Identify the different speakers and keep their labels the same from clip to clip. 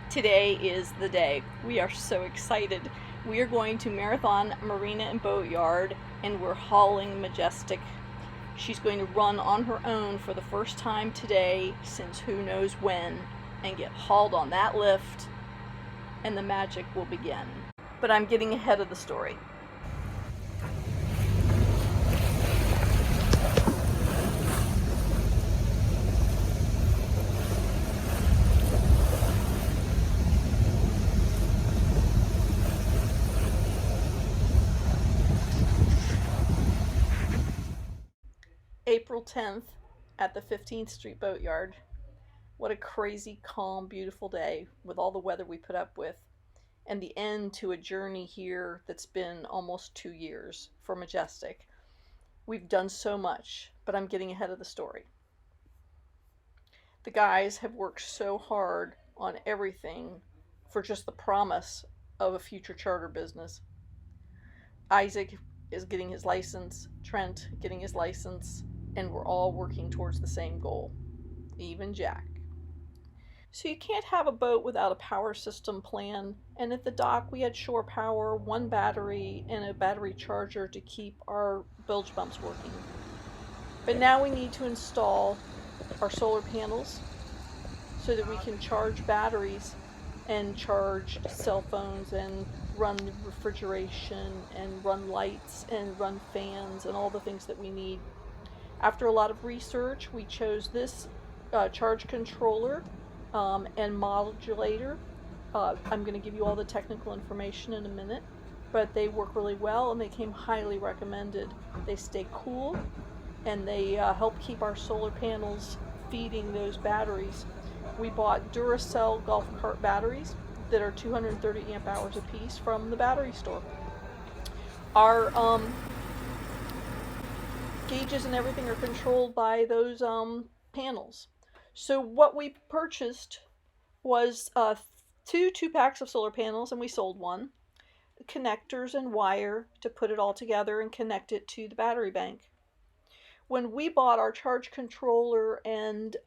Speaker 1: Today is the day. We are so excited. We are going to Marathon Marina and Boatyard, and we're hauling Majestic. She's going to run on her own for the first time today since who knows when, and get hauled on that lift, and the magic will begin. But I'm getting ahead of the story. April 10th at the 15th Street Boatyard. What a crazy, calm, beautiful day with all the weather we put up with, and the end to a journey here that's been almost 2 years for Majestic. We've done so much, but I'm getting ahead of the story. The guys have worked so hard on everything for just the promise of a future charter business. Isaac is getting his license, Trent getting his license, and we're all working towards the same goal, even Jack. So you can't have a boat without a power system plan, and at the dock we had shore power, one battery, and a battery charger to keep our bilge pumps working. But now we need to install our solar panels so that we can charge batteries and charge cell phones and run refrigeration and run lights and run fans and all the things that we need. After a lot of research, we chose this charge controller and modulator. I'm going to give you all the technical information in a minute, but they work really well and they came highly recommended. They stay cool and they help keep our solar panels feeding those batteries. We bought Duracell golf cart batteries that are 230 amp hours a piece from the battery store. Our gauges and everything are controlled by those panels. So what we purchased was two 2-packs of solar panels, and we sold one, connectors and wire to put it all together and connect it to the battery bank. When we bought our charge controller and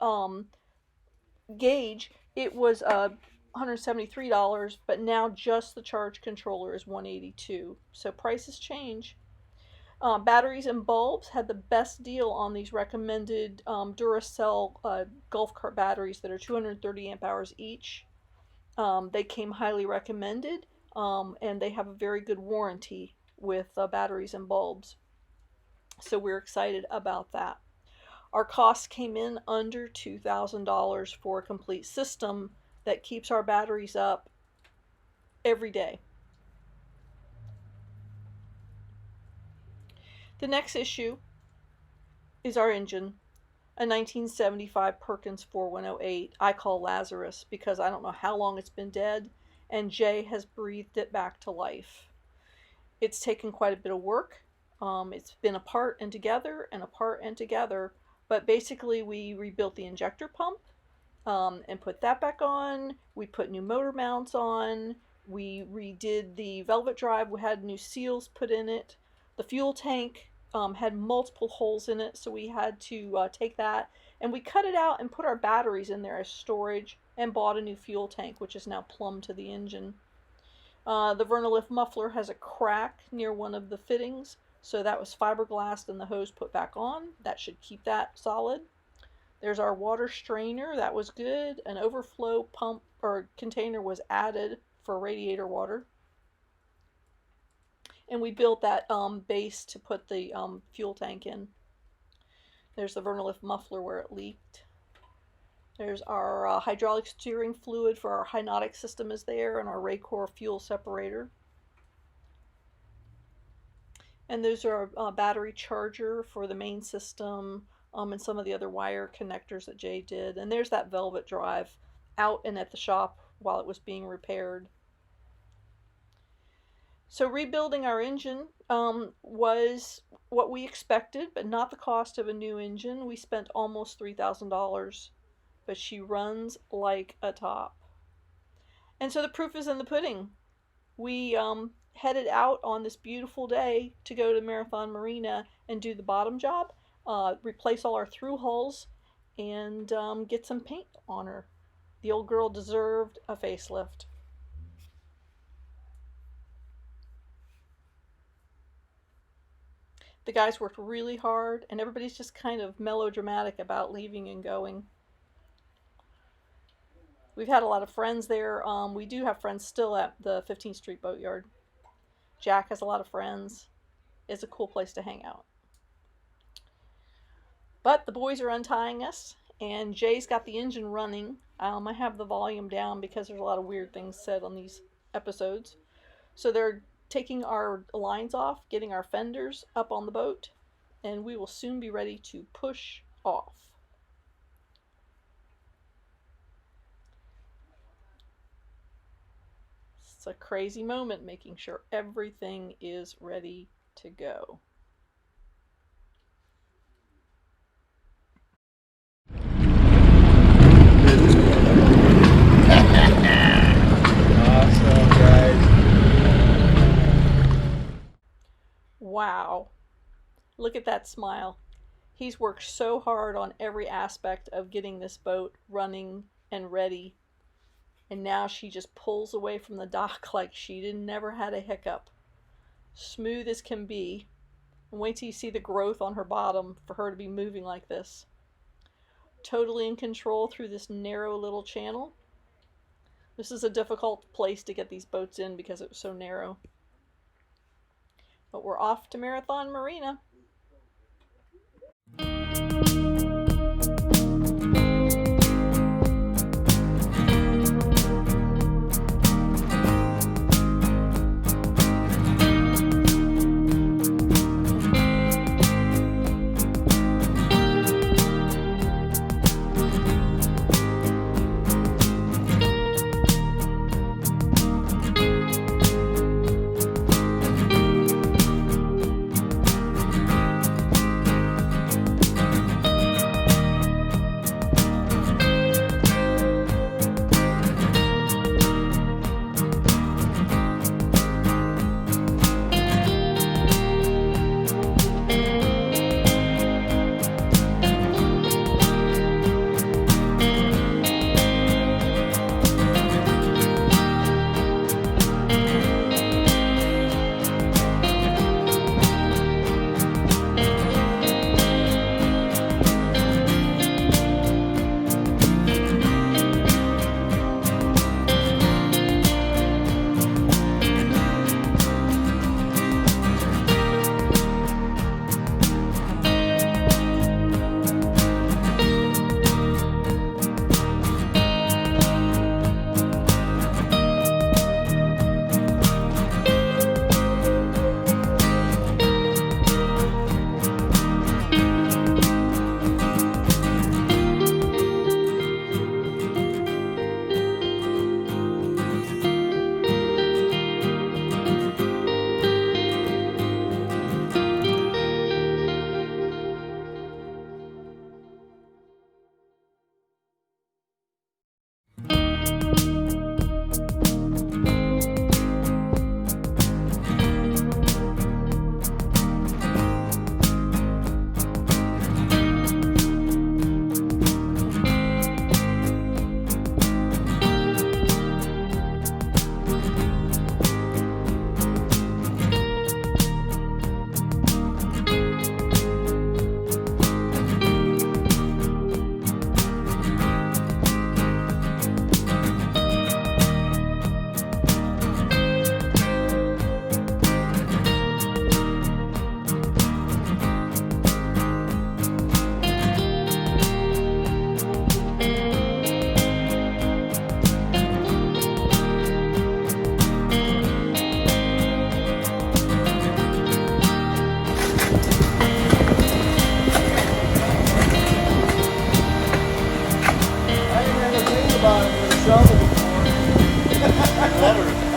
Speaker 1: gauge, it was $173, but now just the charge controller is $182. So prices change. Batteries and bulbs had the best deal on these recommended Duracell golf cart batteries that are 230 amp hours each. They came highly recommended, and they have a very good warranty with batteries and bulbs. So we're excited about that. Our costs came in under $2,000 for a complete system that keeps our batteries up every day. The next issue is our engine, a 1975 Perkins 4108. I call Lazarus because I don't know how long it's been dead, and Jay has breathed it back to life. It's taken quite a bit of work. It's been apart and together and apart and together, but basically we rebuilt the injector pump and put that back on. We put new motor mounts on. We redid the velvet drive. We had new seals put in it. The fuel tank had multiple holes in it, so we had to take that and we cut it out and put our batteries in there as storage and bought a new fuel tank, which is now plumbed to the engine. The Vernalift muffler has a crack near one of the fittings, so that was fiberglass and the hose put back on. That should keep that solid. There's our water strainer. That was good. An overflow pump or container was added for radiator water. And we built that base to put the fuel tank in. There's the Vernalift muffler where it leaked. There's our hydraulic steering fluid for our hydraulic system is there, and our Raycor fuel separator. And those are a battery charger for the main system, and some of the other wire connectors that Jay did. And there's that velvet drive out and at the shop while it was being repaired. So rebuilding our engine was what we expected, but not the cost of a new engine. We spent almost $3,000, but she runs like a top. And so the proof is in the pudding. We headed out on this beautiful day to go to Marathon Marina and do the bottom job, replace all our thru-hulls, and get some paint on her. The old girl deserved a facelift. The guys worked really hard, and everybody's just kind of melodramatic about leaving and going. We've had a lot of friends there. We do have friends still at the 15th Street Boatyard. Jack has a lot of friends. It's a cool place to hang out. But the boys are untying us, and Jay's got the engine running. I have the volume down because there's a lot of weird things said on these episodes. So they're taking our lines off, getting our fenders up on the boat, and we will soon be ready to push off. It's a crazy moment, making sure everything is ready to go.
Speaker 2: Awesome, guys.
Speaker 1: Wow. Look at that smile. He's worked so hard on every aspect of getting this boat running and ready. And now she just pulls away from the dock like she never had a hiccup. Smooth as can be. And wait till you see the growth on her bottom for her to be moving like this. Totally in control through this narrow little channel. This is a difficult place to get these boats in because it was so narrow. But we're off to Marathon Marina.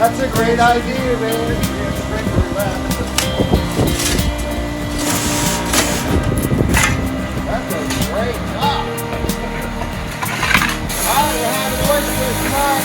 Speaker 2: That's a great idea, man. That's a great job. All right, we're having a oyster tonight.